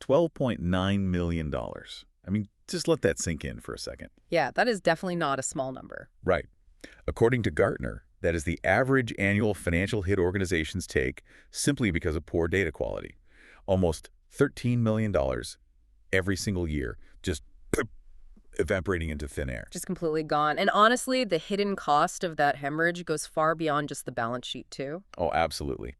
$12.9 million. I mean, just let that sink in for a second. Yeah, that is definitely not a small number. Right. According to Gartner, that is the average annual financial hit organizations take simply because of poor data quality. Almost $13 million every single year, just evaporating into thin air. Just completely gone. And honestly, the hidden cost of that hemorrhage goes far beyond just the balance sheet, too. Oh, absolutely.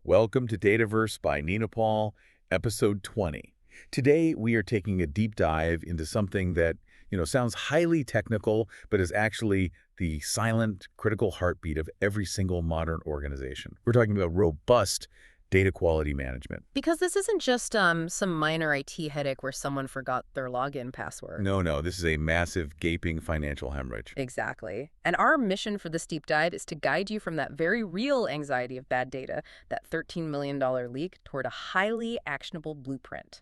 Welcome to Dataverse by Nina Paul, episode 20. Today, we are taking a deep dive into something that, sounds highly technical, but is actually the silent, critical heartbeat of every single modern organization. We're talking about robust data quality management. Because this isn't just some minor IT headache where someone forgot their login password. No, this is a massive, gaping financial hemorrhage. Exactly. And our mission for this deep dive is to guide you from that very real anxiety of bad data, that $13 million leak, toward a highly actionable blueprint.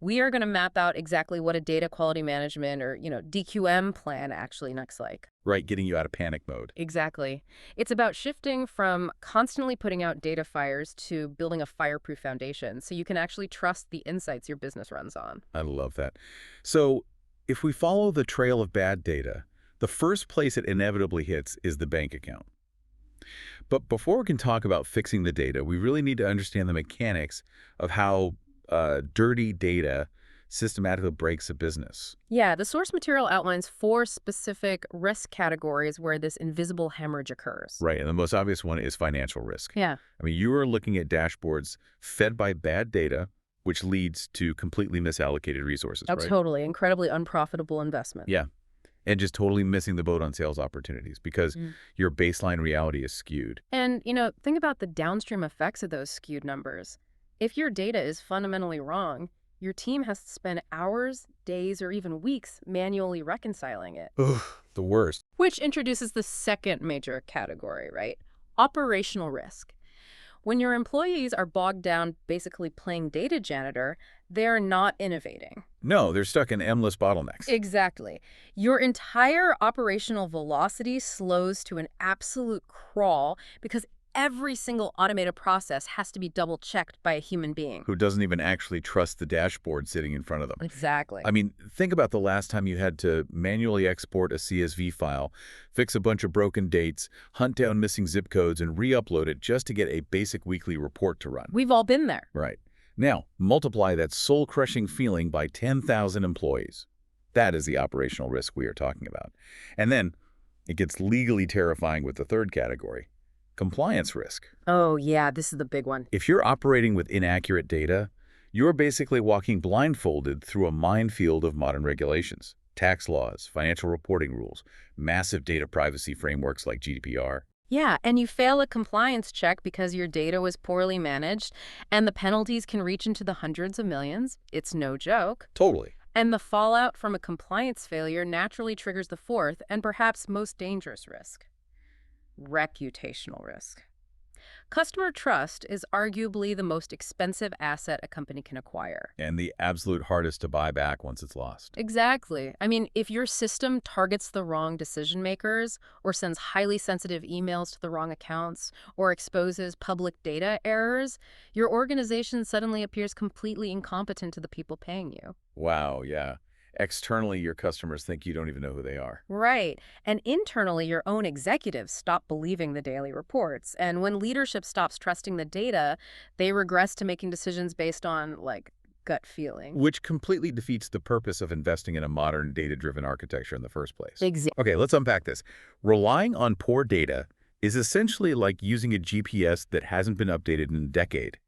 We are going to map out exactly what a data quality management or, DQM plan actually looks like. Right, getting you out of panic mode. Exactly. It's about shifting from constantly putting out data fires to building a fireproof foundation so you can actually trust the insights your business runs on. I love that. So if we follow the trail of bad data, the first place it inevitably hits is the bank account. But before we can talk about fixing the data, we really need to understand the mechanics of how dirty data systematically breaks a business. Yeah, the source material outlines 4 specific risk categories where this invisible hemorrhage occurs. Right, and the most obvious one is financial risk. Yeah. I mean, you are looking at dashboards fed by bad data, which leads to completely misallocated resources, Oh, right? totally. Incredibly unprofitable investment. Yeah, and just totally missing the boat on sales opportunities because your baseline reality is skewed. And, think about the downstream effects of those skewed numbers. If your data is fundamentally wrong, your team has to spend hours, days, or even weeks manually reconciling it. Ugh, the worst. Which introduces the second major category, right? Operational risk. When your employees are bogged down basically playing data janitor, they're not innovating. No, they're stuck in endless bottlenecks. Exactly. Your entire operational velocity slows to an absolute crawl because every single automated process has to be double-checked by a human being. Who doesn't even actually trust the dashboard sitting in front of them. Exactly. I mean, think about the last time you had to manually export a CSV file, fix a bunch of broken dates, hunt down missing zip codes, and re-upload it just to get a basic weekly report to run. We've all been there. Right. Now, multiply that soul-crushing feeling by 10,000 employees. That is the operational risk we are talking about. And then it gets legally terrifying with the third category. Compliance risk. Oh, yeah, this is the big one. If you're operating with inaccurate data, you're basically walking blindfolded through a minefield of modern regulations, tax laws, financial reporting rules, massive data privacy frameworks like GDPR. Yeah, and you fail a compliance check because your data was poorly managed, and the penalties can reach into the hundreds of millions. It's no joke. Totally. And the fallout from a compliance failure naturally triggers the fourth and perhaps most dangerous risk. Reputational risk. Customer trust is arguably the most expensive asset a company can acquire. And the absolute hardest to buy back once it's lost. Exactly. I mean, if your system targets the wrong decision makers, or sends highly sensitive emails to the wrong accounts, or exposes public data errors, your organization suddenly appears completely incompetent to the people paying you. Wow, yeah. Externally, your customers think you don't even know who they are. Right. And internally, your own executives stop believing the daily reports. And when leadership stops trusting the data, they regress to making decisions based on, gut feeling. Which completely defeats the purpose of investing in a modern data-driven architecture in the first place. Exactly. Okay, let's unpack this. Relying on poor data is essentially like using a GPS that hasn't been updated in a decade.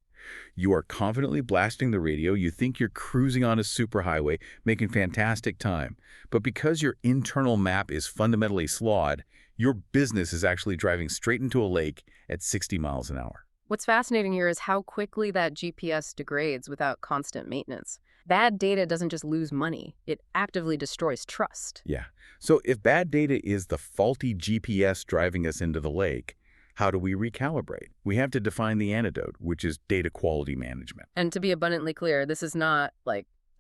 You are confidently blasting the radio, you think you're cruising on a superhighway, making fantastic time. But because your internal map is fundamentally flawed, your business is actually driving straight into a lake at 60 miles an hour. What's fascinating here is how quickly that GPS degrades without constant maintenance. Bad data doesn't just lose money, it actively destroys trust. Yeah. So if bad data is the faulty GPS driving us into the lake, how do we recalibrate? We have to define the antidote, which is data quality management. And to be abundantly clear, this is not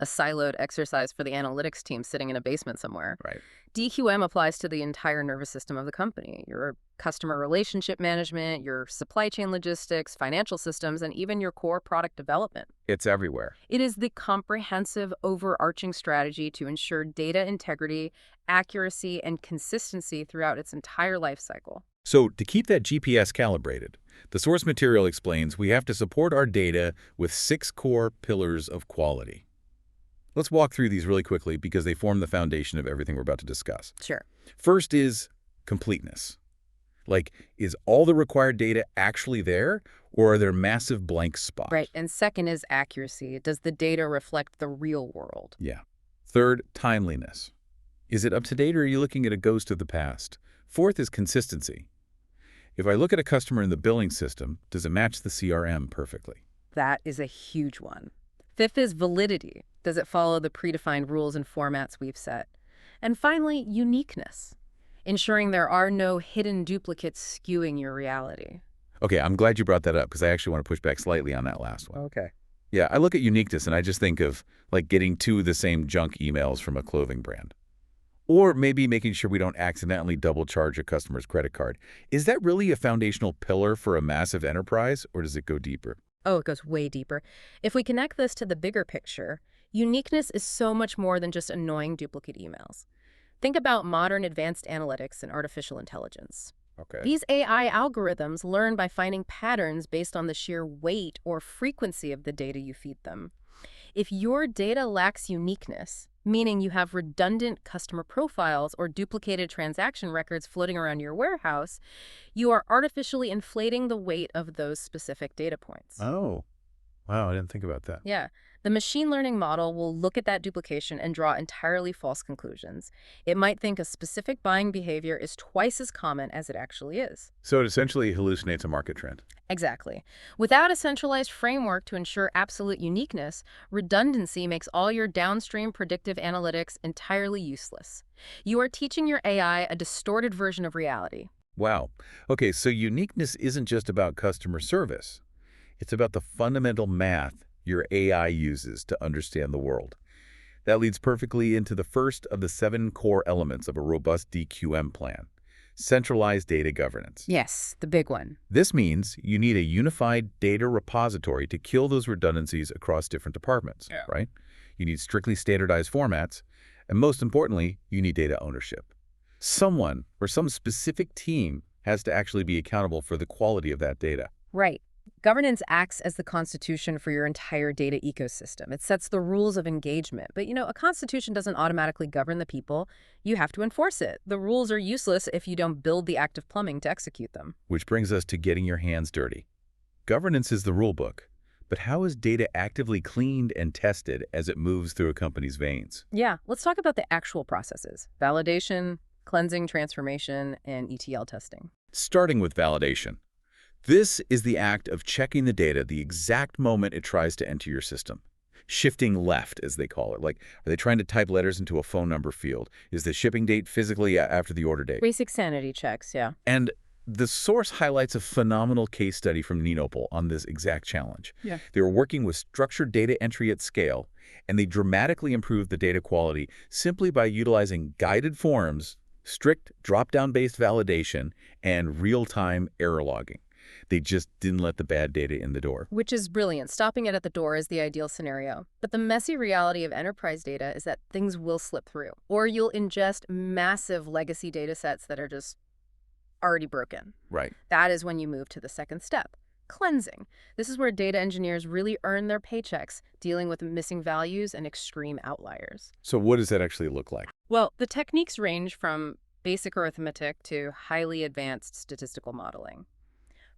a siloed exercise for the analytics team sitting in a basement somewhere. Right. DQM applies to the entire nervous system of the company, your customer relationship management, your supply chain logistics, financial systems, and even your core product development. It's everywhere. It is the comprehensive, overarching strategy to ensure data integrity, accuracy, and consistency throughout its entire life cycle. So to keep that GPS calibrated, the source material explains we have to support our data with 6 core pillars of quality. Let's walk through these really quickly because they form the foundation of everything we're about to discuss. Sure. First is completeness. Like, is all the required data actually there, or are there massive blank spots? Right. And second is accuracy. Does the data reflect the real world? Yeah. Third, timeliness. Is it up to date, or are you looking at a ghost of the past? Fourth is consistency. If I look at a customer in the billing system, does it match the CRM perfectly? That is a huge one. Fifth is validity. Does it follow the predefined rules and formats we've set? And finally, uniqueness, ensuring there are no hidden duplicates skewing your reality. Okay, I'm glad you brought that up because I actually want to push back slightly on that last one. Okay. Yeah, I look at uniqueness and I just think of like getting 2 of the same junk emails from a clothing brand. Or maybe making sure we don't accidentally double charge a customer's credit card. Is that really a foundational pillar for a massive enterprise, or does it go deeper? Oh, it goes way deeper. If we connect this to the bigger picture, uniqueness is so much more than just annoying duplicate emails. Think about modern advanced analytics and artificial intelligence. Okay. These AI algorithms learn by finding patterns based on the sheer weight or frequency of the data you feed them. If your data lacks uniqueness, meaning you have redundant customer profiles or duplicated transaction records floating around your warehouse, you are artificially inflating the weight of those specific data points. Oh, wow, I didn't think about that. Yeah. The machine learning model will look at that duplication and draw entirely false conclusions. It might think a specific buying behavior is twice as common as it actually is. So it essentially hallucinates a market trend. Exactly. Without a centralized framework to ensure absolute uniqueness, redundancy makes all your downstream predictive analytics entirely useless. You are teaching your AI a distorted version of reality. Wow. Okay, so uniqueness isn't just about customer service. It's about the fundamental math your AI uses to understand the world. That leads perfectly into the first of the 7 core elements of a robust DQM plan: centralized data governance. Yes, the big one. This means you need a unified data repository to kill those redundancies across different departments, right? You need strictly standardized formats, and most importantly, you need data ownership. Someone or some specific team has to actually be accountable for the quality of that data. Right. Governance acts as the constitution for your entire data ecosystem. It sets the rules of engagement. But, a constitution doesn't automatically govern the people. You have to enforce it. The rules are useless if you don't build the active plumbing to execute them. Which brings us to getting your hands dirty. Governance is the rule book, but how is data actively cleaned and tested as it moves through a company's veins? Yeah, let's talk about the actual processes: validation, cleansing, transformation, and ETL testing. Starting with validation. This is the act of checking the data the exact moment it tries to enter your system. Shifting left, as they call it. Like, are they trying to type letters into a phone number field? Is the shipping date physically after the order date? Basic sanity checks, yeah. And the source highlights a phenomenal case study from Ninopol on this exact challenge. Yeah. They were working with structured data entry at scale, and they dramatically improved the data quality simply by utilizing guided forms, strict drop-down-based validation, and real-time error logging. They just didn't let the bad data in the door. Which is brilliant. Stopping it at the door is the ideal scenario. But the messy reality of enterprise data is that things will slip through, or you'll ingest massive legacy data sets that are just already broken. Right. That is when you move to the second step: cleansing. This is where data engineers really earn their paychecks, dealing with missing values and extreme outliers. So what does that actually look like? Well, the techniques range from basic arithmetic to highly advanced statistical modeling.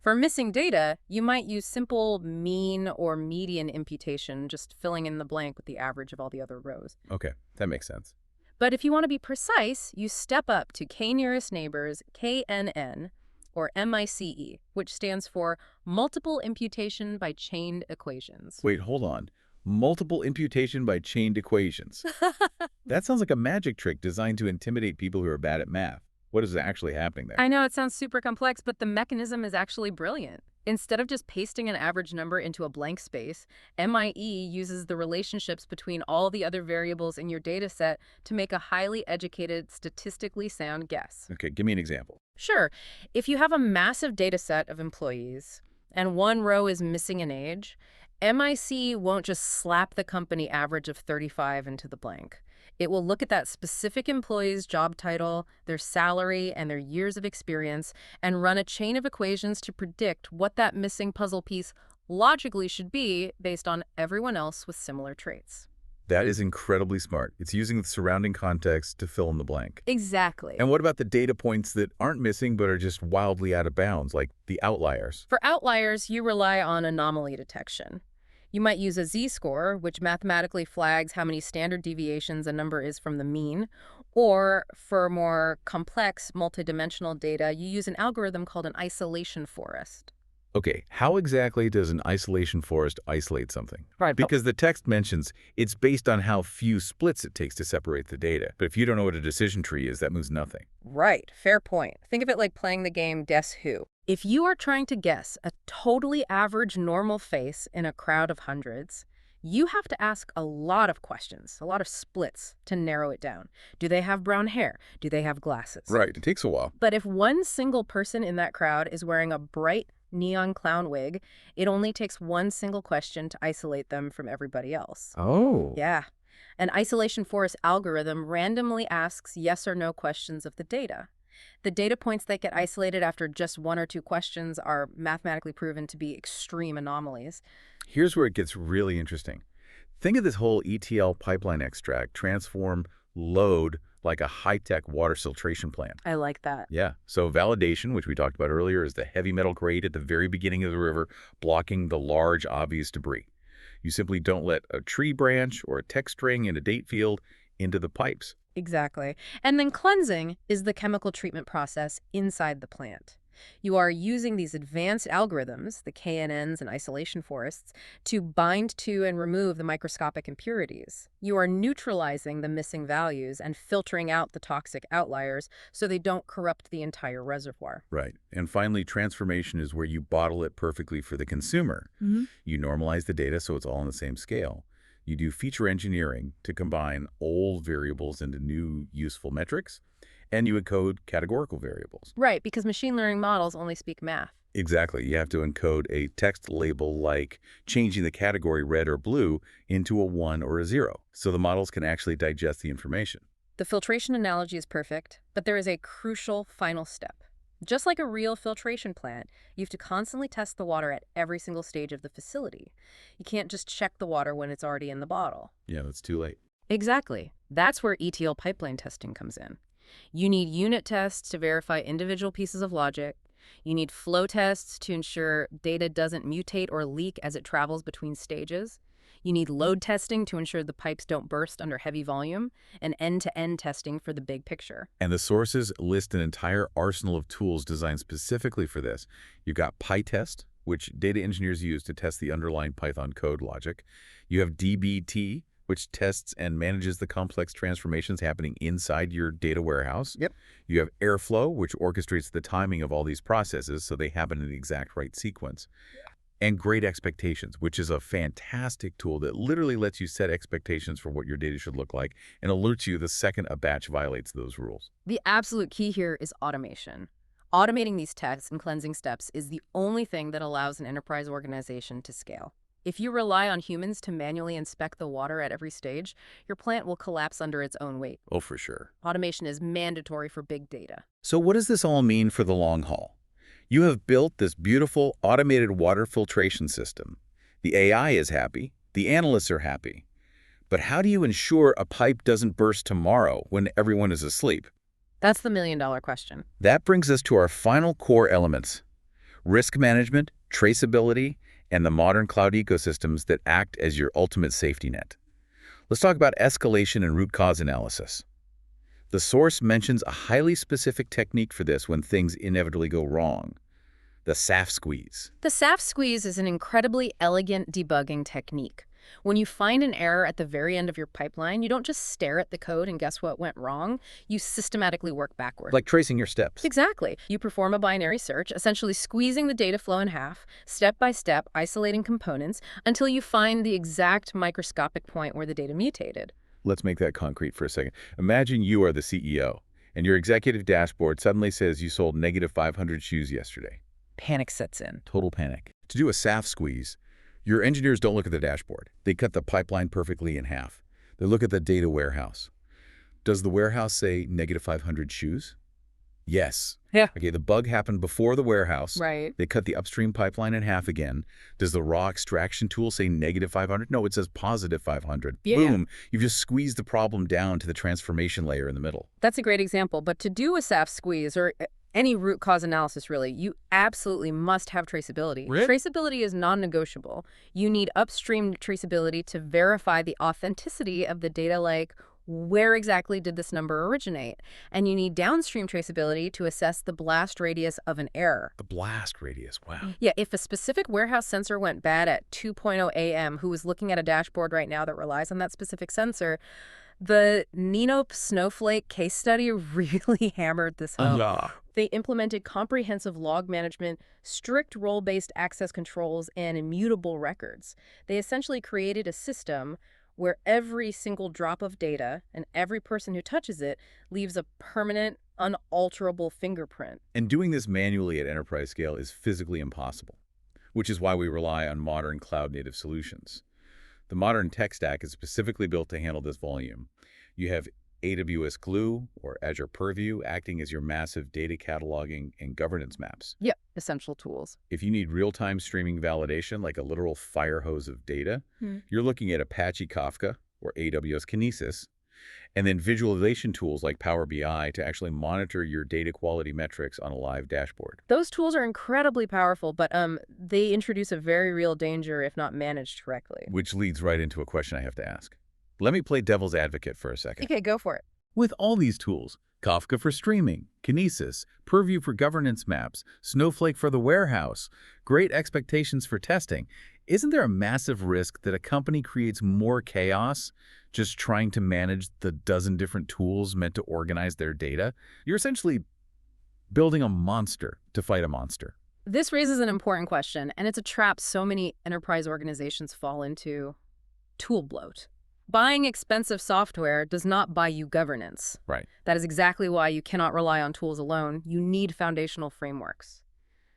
For missing data, you might use simple mean or median imputation, just filling in the blank with the average of all the other rows. Okay, that makes sense. But if you want to be precise, you step up to k-nearest neighbors, KNN, or MICE, which stands for multiple imputation by chained equations. Wait, hold on. Multiple imputation by chained equations. That sounds like a magic trick designed to intimidate people who are bad at math. What is actually happening there? I know it sounds super complex, but the mechanism is actually brilliant. Instead of just pasting an average number into a blank space, MIE uses the relationships between all the other variables in your data set to make a highly educated, statistically sound guess. Okay, give me an example. Sure, if you have a massive data set of employees and one row is missing an age, MIC won't just slap the company average of 35 into the blank. It will look at that specific employee's job title, their salary, and their years of experience, and run a chain of equations to predict what that missing puzzle piece logically should be based on everyone else with similar traits. That is incredibly smart. It's using the surrounding context to fill in the blank. Exactly. And what about the data points that aren't missing but are just wildly out of bounds, like the outliers? For outliers, you rely on anomaly detection. You might use a z-score, which mathematically flags how many standard deviations a number is from the mean, or for more complex multidimensional data, you use an algorithm called an isolation forest. Okay, how exactly does an isolation forest isolate something? Right. Because the text mentions it's based on how few splits it takes to separate the data. But if you don't know what a decision tree is, that means nothing. Right, fair point. Think of it like playing the game Guess Who. If you are trying to guess a totally average normal face in a crowd of hundreds, you have to ask a lot of questions, a lot of splits to narrow it down. Do they have brown hair? Do they have glasses? Right, it takes a while. But if one single person in that crowd is wearing a bright neon clown wig, it only takes one single question to isolate them from everybody else. Oh. Yeah. An isolation forest algorithm randomly asks yes or no questions of the data. The data points that get isolated after just one or two questions are mathematically proven to be extreme anomalies. Here's where it gets really interesting. Think of this whole ETL pipeline extract transform load like a high-tech water filtration plant. I like that. Yeah, so validation, which we talked about earlier, is the heavy metal grate at the very beginning of the river blocking the large, obvious debris. You simply don't let a tree branch or a text string in a date field into the pipes. Exactly. And then cleansing is the chemical treatment process inside the plant. You are using these advanced algorithms, the KNNs and isolation forests, to bind to and remove the microscopic impurities. You are neutralizing the missing values and filtering out the toxic outliers so they don't corrupt the entire reservoir. Right. And finally, transformation is where you bottle it perfectly for the consumer. You normalize the data so it's all on the same scale. You do feature engineering to combine old variables into new useful metrics, and you encode categorical variables. Right, because machine learning models only speak math. Exactly. You have to encode a text label like changing the category red or blue into a 1 or a 0, so the models can actually digest the information. The filtration analogy is perfect, but there is a crucial final step. Just like a real filtration plant, you have to constantly test the water at every single stage of the facility. You can't just check the water when it's already in the bottle. Yeah, that's too late. Exactly. That's where ETL pipeline testing comes in. You need unit tests to verify individual pieces of logic. You need flow tests to ensure data doesn't mutate or leak as it travels between stages. You need load testing to ensure the pipes don't burst under heavy volume, and end-to-end testing for the big picture. And the sources list an entire arsenal of tools designed specifically for this. You've got PyTest, which data engineers use to test the underlying Python code logic. You have dbt, which tests and manages the complex transformations happening inside your data warehouse. Yep. You have Airflow, which orchestrates the timing of all these processes so they happen in the exact right sequence. And Great Expectations, which is a fantastic tool that literally lets you set expectations for what your data should look like and alerts you the second a batch violates those rules. The absolute key here is automation. Automating these tests and cleansing steps is the only thing that allows an enterprise organization to scale. If you rely on humans to manually inspect the water at every stage, your plant will collapse under its own weight. Oh, for sure. Automation is mandatory for big data. So what does this all mean for the long haul? You have built this beautiful automated water filtration system. The AI is happy. The analysts are happy. But how do you ensure a pipe doesn't burst tomorrow when everyone is asleep? That's the million-dollar question. That brings us to our final core elements: risk management, traceability, and the modern cloud ecosystems that act as your ultimate safety net. Let's talk about escalation and root cause analysis. The source mentions a highly specific technique for this when things inevitably go wrong: the SAF squeeze. The SAF squeeze is an incredibly elegant debugging technique. When you find an error at the very end of your pipeline, you don't just stare at the code and guess what went wrong. You systematically work backward. Like tracing your steps. Exactly. You perform a binary search, essentially squeezing the data flow in half, step by step, isolating components, until you find the exact microscopic point where the data mutated. Let's make that concrete for a second. Imagine you are the CEO, and your executive dashboard suddenly says you sold -500 shoes yesterday. Panic sets in. Total panic. To do a SAF squeeze, your engineers don't look at the dashboard. They cut the pipeline perfectly in half. They look at the data warehouse. Does the warehouse say -500 shoes? Yes. Yeah. Okay, the bug happened before the warehouse. Right. They cut the upstream pipeline in half again. Does the raw extraction tool say -500? No, it says +500. Yeah. Boom. You've just squeezed the problem down to the transformation layer in the middle. That's a great example. But to do a SAF squeeze, or any root cause analysis really, you absolutely must have traceability. Really? Traceability is non-negotiable. You need upstream traceability to verify the authenticity of the data, like where exactly did this number originate? And you need downstream traceability to assess the blast radius of an error. The blast radius, wow. Yeah, if a specific warehouse sensor went bad at 2:00 a.m., who is looking at a dashboard right now that relies on that specific sensor, the Nino Snowflake case study really hammered this home. They implemented comprehensive log management, strict role-based access controls, and immutable records. They essentially created a system where every single drop of data and every person who touches it leaves a permanent, unalterable fingerprint. And doing this manually at enterprise scale is physically impossible, which is why we rely on modern cloud-native solutions. The modern tech stack is specifically built to handle this volume. You have AWS Glue or Azure Purview acting as your massive data cataloging and governance maps. Yep, essential tools. If you need real-time streaming validation, like a literal fire hose of data, you're looking at Apache Kafka or AWS Kinesis, and then visualization tools like Power BI to actually monitor your data quality metrics on a live dashboard. Those tools are incredibly powerful, but they introduce a very real danger if not managed correctly. Which leads right into a question I have to ask. Let me play devil's advocate for a second. Okay, go for it. With all these tools, Kafka for streaming, Kinesis, Purview for governance maps, Snowflake for the warehouse, great expectations for testing, isn't there a massive risk that a company creates more chaos just trying to manage the dozen different tools meant to organize their data? You're essentially building a monster to fight a monster. This raises an important question, and it's a trap so many enterprise organizations fall into: tool bloat. Buying expensive software does not buy you governance. Right. That is exactly why you cannot rely on tools alone. You need foundational frameworks.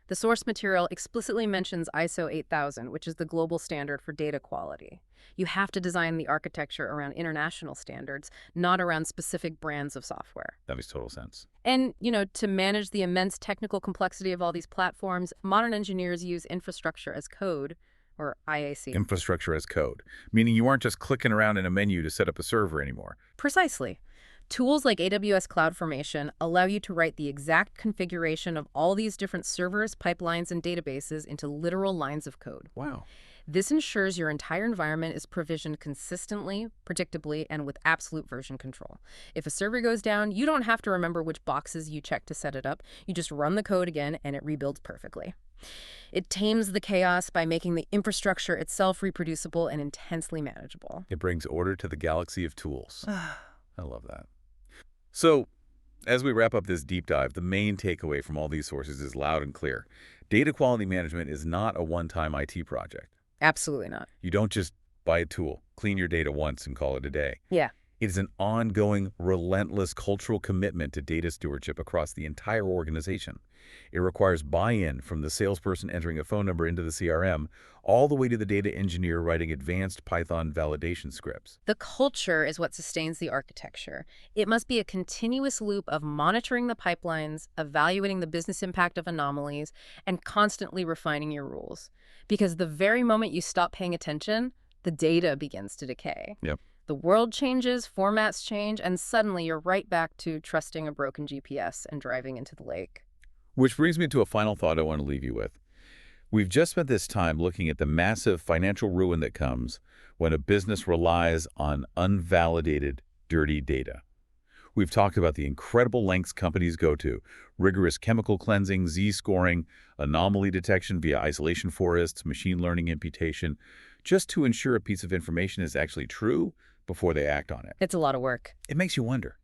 The source material explicitly mentions ISO 8000, which is the global standard for data quality. You have to design the architecture around international standards, not around specific brands of software. That makes total sense. And, to manage the immense technical complexity of all these platforms, modern engineers use infrastructure as code, or IAC. Infrastructure as code, meaning you aren't just clicking around in a menu to set up a server anymore. Precisely. Tools like AWS CloudFormation allow you to write the exact configuration of all these different servers, pipelines, and databases into literal lines of code. Wow. This ensures your entire environment is provisioned consistently, predictably, and with absolute version control. If a server goes down, you don't have to remember which boxes you checked to set it up. You just run the code again, and it rebuilds perfectly. It tames the chaos by making the infrastructure itself reproducible and intensely manageable. It brings order to the galaxy of tools. I love that. So, as we wrap up this deep dive, the main takeaway from all these sources is loud and clear. Data quality management is not a one-time IT project. Absolutely not. You don't just buy a tool, clean your data once, and call it a day. Yeah. It is an ongoing, relentless cultural commitment to data stewardship across the entire organization. It requires buy-in from the salesperson entering a phone number into the CRM, all the way to the data engineer writing advanced Python validation scripts. The culture is what sustains the architecture. It must be a continuous loop of monitoring the pipelines, evaluating the business impact of anomalies, and constantly refining your rules. Because the very moment you stop paying attention, the data begins to decay. Yep. The world changes, formats change, and suddenly you're right back to trusting a broken GPS and driving into the lake. Which brings me to a final thought I want to leave you with. We've just spent this time looking at the massive financial ruin that comes when a business relies on unvalidated, dirty data. We've talked about the incredible lengths companies go to: rigorous chemical cleansing, Z-scoring, anomaly detection via isolation forests, machine learning imputation, just to ensure a piece of information is actually true before they act on it. It's a lot of work. It makes you wonder,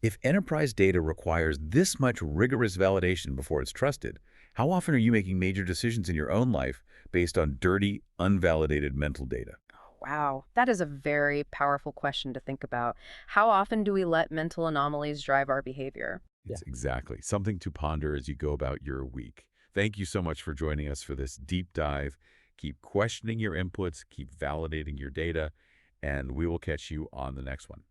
if enterprise data requires this much rigorous validation before it's trusted, how often are you making major decisions in your own life based on dirty, unvalidated mental data? Wow, that is a very powerful question to think about. How often do we let mental anomalies drive our behavior? It's exactly something to ponder as you go about your week. Thank you so much for joining us for this deep dive. Keep questioning your inputs, keep validating your data, and we will catch you on the next one.